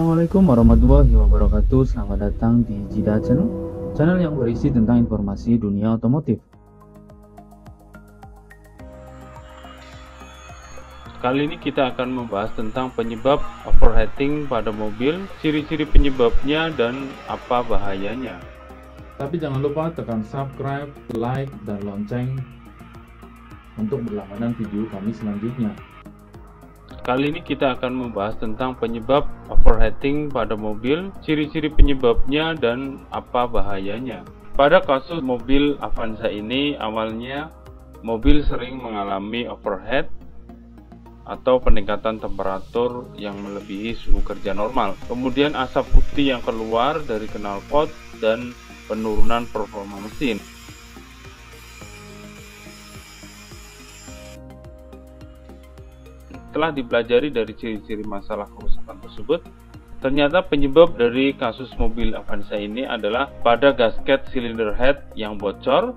Assalamualaikum warahmatullahi wabarakatuh. Selamat datang di Jida Channel, channel yang berisi tentang informasi dunia otomotif. Kali ini kita akan membahas tentang penyebab overheating pada mobil, ciri-ciri penyebabnya, dan apa bahayanya. Tapi jangan lupa tekan subscribe, like, dan lonceng untuk berlangganan video kami selanjutnya. Kali ini kita akan membahas tentang penyebab overheating pada mobil, ciri-ciri penyebabnya, dan apa bahayanya. Pada kasus mobil Avanza ini, awalnya mobil sering mengalami overheat atau peningkatan temperatur yang melebihi suhu kerja normal. Kemudian asap putih yang keluar dari knalpot dan penurunan performa mesin. Setelah dipelajari dari ciri-ciri masalah kerusakan tersebut, ternyata penyebab dari kasus mobil Avanza ini adalah pada gasket silinder head yang bocor,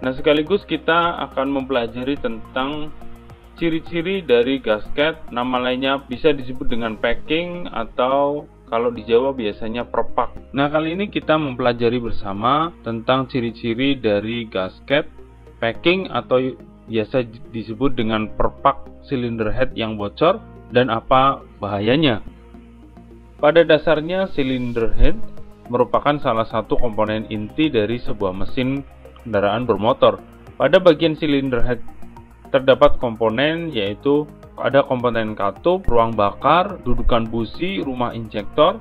nah sekaligus kita akan mempelajari tentang ciri-ciri dari gasket. Nama lainnya bisa disebut dengan packing atau kalau di Jawa biasanya perpak. Nah, kali ini kita mempelajari bersama tentang ciri-ciri dari gasket, packing atau biasa disebut dengan perpak silinder head yang bocor dan apa bahayanya. Pada dasarnya silinder head merupakan salah satu komponen inti dari sebuah mesin kendaraan bermotor. Pada bagian silinder head terdapat komponen yaitu ada komponen katup, ruang bakar, dudukan busi, rumah injektor,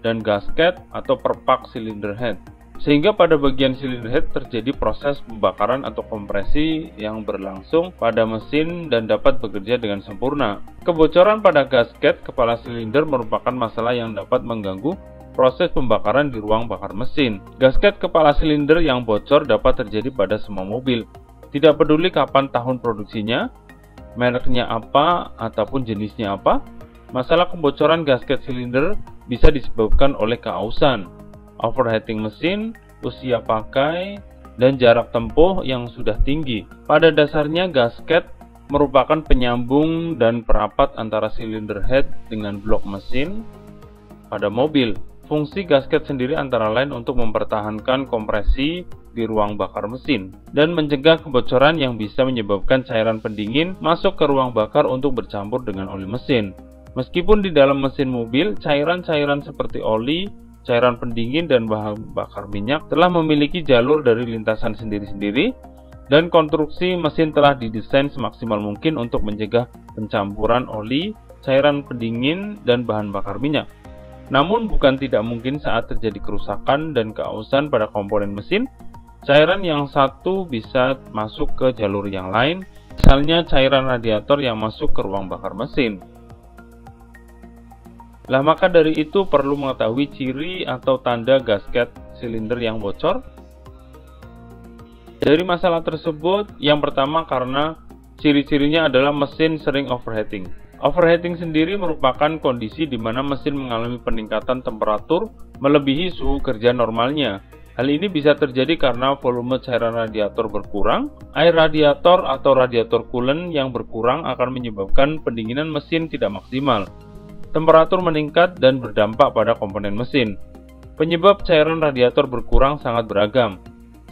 dan gasket atau perpak silinder head. Sehingga pada bagian silinder head terjadi proses pembakaran atau kompresi yang berlangsung pada mesin dan dapat bekerja dengan sempurna. Kebocoran pada gasket kepala silinder merupakan masalah yang dapat mengganggu proses pembakaran di ruang bakar mesin. Gasket kepala silinder yang bocor dapat terjadi pada semua mobil. Tidak peduli kapan tahun produksinya, mereknya apa, ataupun jenisnya apa, masalah kebocoran gasket silinder bisa disebabkan oleh keausan, overheating mesin, usia pakai, dan jarak tempuh yang sudah tinggi. Pada dasarnya gasket merupakan penyambung dan perapat antara silinder head dengan blok mesin pada mobil. Fungsi gasket sendiri antara lain untuk mempertahankan kompresi di ruang bakar mesin dan mencegah kebocoran yang bisa menyebabkan cairan pendingin masuk ke ruang bakar untuk bercampur dengan oli mesin. Meskipun di dalam mesin mobil, cairan-cairan seperti oli, cairan pendingin, dan bahan bakar minyak telah memiliki jalur dari lintasan sendiri-sendiri dan konstruksi mesin telah didesain semaksimal mungkin untuk mencegah pencampuran oli, cairan pendingin, dan bahan bakar minyak. Namun bukan tidak mungkin saat terjadi kerusakan dan keausan pada komponen mesin, cairan yang satu bisa masuk ke jalur yang lain, misalnya cairan radiator yang masuk ke ruang bakar mesin. Maka dari itu perlu mengetahui ciri atau tanda gasket silinder yang bocor. Dari masalah tersebut, yang pertama karena ciri-cirinya adalah mesin sering overheating. Overheating sendiri merupakan kondisi di mana mesin mengalami peningkatan temperatur melebihi suhu kerja normalnya. Hal ini bisa terjadi karena volume cairan radiator berkurang. Air radiator atau radiator coolant yang berkurang akan menyebabkan pendinginan mesin tidak maksimal. Temperatur meningkat dan berdampak pada komponen mesin. Penyebab cairan radiator berkurang sangat beragam.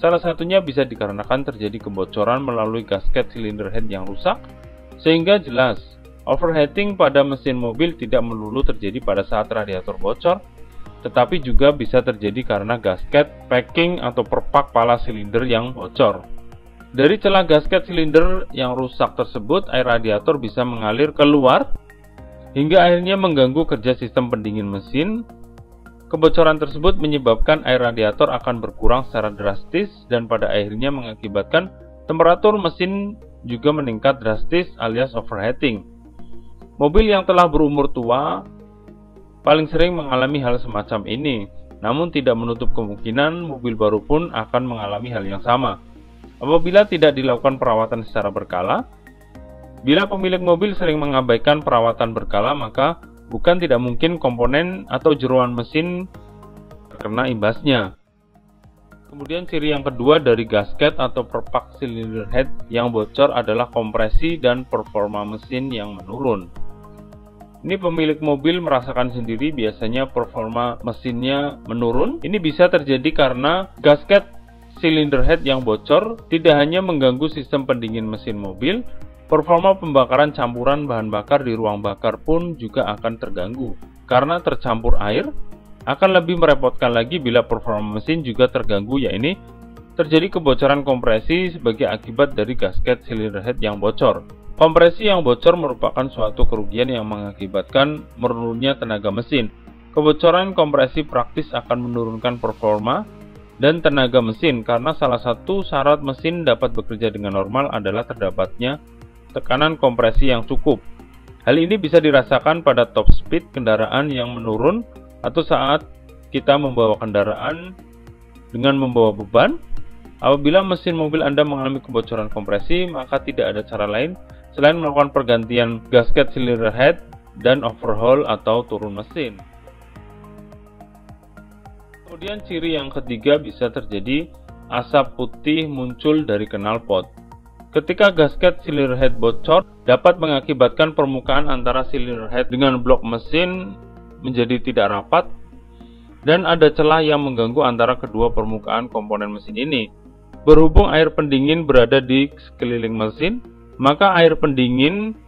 Salah satunya bisa dikarenakan terjadi kebocoran melalui gasket silinder head yang rusak, sehingga jelas overheating pada mesin mobil tidak melulu terjadi pada saat radiator bocor, tetapi juga bisa terjadi karena gasket, packing, atau perpak pala silinder yang bocor. Dari celah gasket silinder yang rusak tersebut, air radiator bisa mengalir keluar hingga akhirnya mengganggu kerja sistem pendingin mesin. Kebocoran tersebut menyebabkan air radiator akan berkurang secara drastis dan pada akhirnya mengakibatkan temperatur mesin juga meningkat drastis alias overheating. Mobil yang telah berumur tua paling sering mengalami hal semacam ini, namun tidak menutup kemungkinan mobil baru pun akan mengalami hal yang sama. Apabila tidak dilakukan perawatan secara berkala, bila pemilik mobil sering mengabaikan perawatan berkala, maka bukan tidak mungkin komponen atau jeroan mesin terkena imbasnya. Kemudian ciri yang kedua dari gasket atau perpak cylinder head yang bocor adalah kompresi dan performa mesin yang menurun. Ini pemilik mobil merasakan sendiri, biasanya performa mesinnya menurun. Ini bisa terjadi karena gasket cylinder head yang bocor tidak hanya mengganggu sistem pendingin mesin mobil, performa pembakaran campuran bahan bakar di ruang bakar pun juga akan terganggu. Karena tercampur air, akan lebih merepotkan lagi bila performa mesin juga terganggu, yaitu terjadi kebocoran kompresi sebagai akibat dari gasket cylinder head yang bocor. Kompresi yang bocor merupakan suatu kerugian yang mengakibatkan menurunnya tenaga mesin. Kebocoran kompresi praktis akan menurunkan performa dan tenaga mesin karena salah satu syarat mesin dapat bekerja dengan normal adalah terdapatnya tekanan kompresi yang cukup. Hal ini bisa dirasakan pada top speed kendaraan yang menurun atau saat kita membawa kendaraan dengan membawa beban. Apabila mesin mobil Anda mengalami kebocoran kompresi, maka tidak ada cara lain selain melakukan pergantian gasket cylinder head dan overhaul atau turun mesin. Kemudian ciri yang ketiga bisa terjadi asap putih muncul dari knalpot. Ketika gasket cylinder head bocor, dapat mengakibatkan permukaan antara cylinder head dengan blok mesin menjadi tidak rapat dan ada celah yang mengganggu antara kedua permukaan komponen mesin ini. Berhubung air pendingin berada di sekeliling mesin, maka air pendingin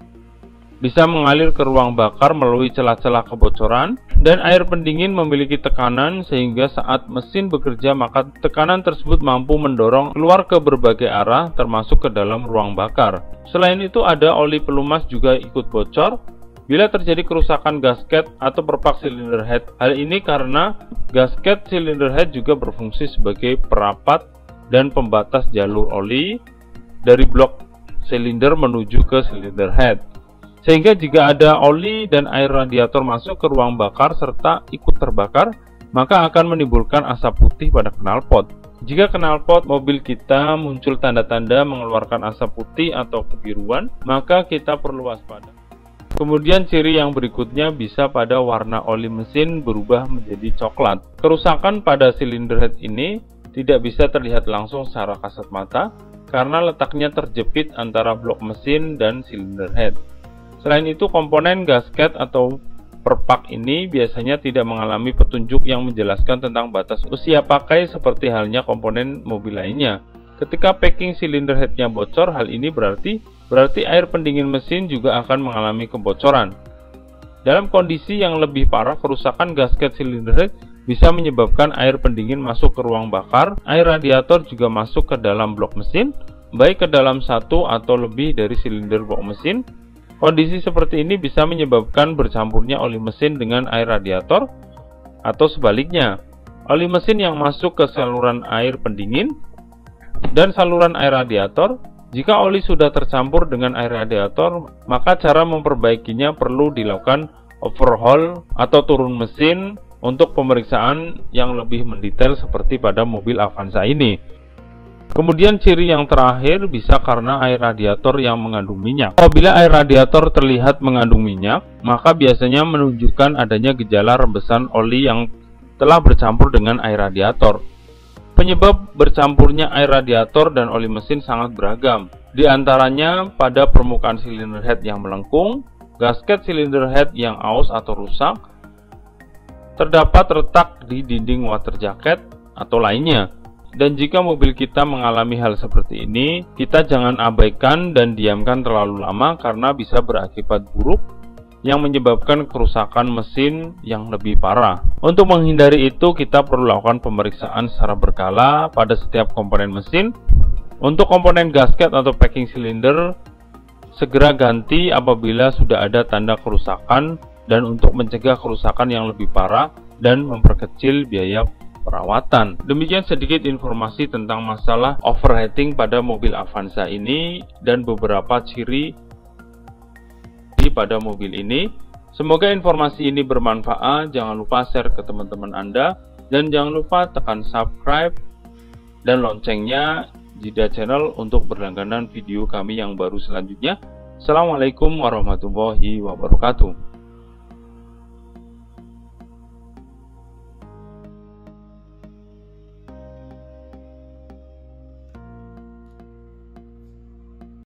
bisa mengalir ke ruang bakar melalui celah-celah kebocoran, dan air pendingin memiliki tekanan sehingga saat mesin bekerja maka tekanan tersebut mampu mendorong keluar ke berbagai arah termasuk ke dalam ruang bakar. Selain itu ada oli pelumas juga ikut bocor bila terjadi kerusakan gasket atau perpak cylinder head. Hal ini karena gasket cylinder head juga berfungsi sebagai perapat dan pembatas jalur oli dari blok silinder menuju ke silinder head. Sehingga jika ada oli dan air radiator masuk ke ruang bakar serta ikut terbakar, maka akan menimbulkan asap putih pada knalpot. Jika knalpot mobil kita muncul tanda-tanda mengeluarkan asap putih atau kebiruan, maka kita perlu waspada. Kemudian ciri yang berikutnya bisa pada warna oli mesin berubah menjadi coklat. Kerusakan pada silinder head ini tidak bisa terlihat langsung secara kasat mata, karena letaknya terjepit antara blok mesin dan silinder head. Selain itu, komponen gasket atau perpak ini biasanya tidak mengalami petunjuk yang menjelaskan tentang batas usia pakai seperti halnya komponen mobil lainnya. Ketika packing silinder headnya bocor, hal ini berarti air pendingin mesin juga akan mengalami kebocoran. Dalam kondisi yang lebih parah, kerusakan gasket silinder head bisa menyebabkan air pendingin masuk ke ruang bakar, air radiator juga masuk ke dalam blok mesin, baik ke dalam satu atau lebih dari silinder blok mesin. Kondisi seperti ini bisa menyebabkan bercampurnya oli mesin dengan air radiator, atau sebaliknya, oli mesin yang masuk ke saluran air pendingin dan saluran air radiator. Jika oli sudah tercampur dengan air radiator, maka cara memperbaikinya perlu dilakukan overhaul atau turun mesin untuk pemeriksaan yang lebih mendetail seperti pada mobil Avanza ini. Kemudian ciri yang terakhir bisa karena air radiator yang mengandung minyak. Apabila air radiator terlihat mengandung minyak, maka biasanya menunjukkan adanya gejala rembesan oli yang telah bercampur dengan air radiator. Penyebab bercampurnya air radiator dan oli mesin sangat beragam. Di antaranya pada permukaan silinder head yang melengkung, gasket silinder head yang aus atau rusak, terdapat retak di dinding water jacket atau lainnya. Dan jika mobil kita mengalami hal seperti ini, kita jangan abaikan dan diamkan terlalu lama karena bisa berakibat buruk yang menyebabkan kerusakan mesin yang lebih parah. Untuk menghindari itu, kita perlu lakukan pemeriksaan secara berkala pada setiap komponen mesin. Untuk komponen gasket atau packing silinder, segera ganti apabila sudah ada tanda kerusakan dan untuk mencegah kerusakan yang lebih parah dan memperkecil biaya perawatan. Demikian sedikit informasi tentang masalah overheating pada mobil Avanza ini dan beberapa ciri pada mobil ini. Semoga informasi ini bermanfaat. Jangan lupa share ke teman-teman Anda dan jangan lupa tekan subscribe dan loncengnya Jida Channel untuk berlangganan video kami yang baru selanjutnya. Assalamualaikum warahmatullahi wabarakatuh.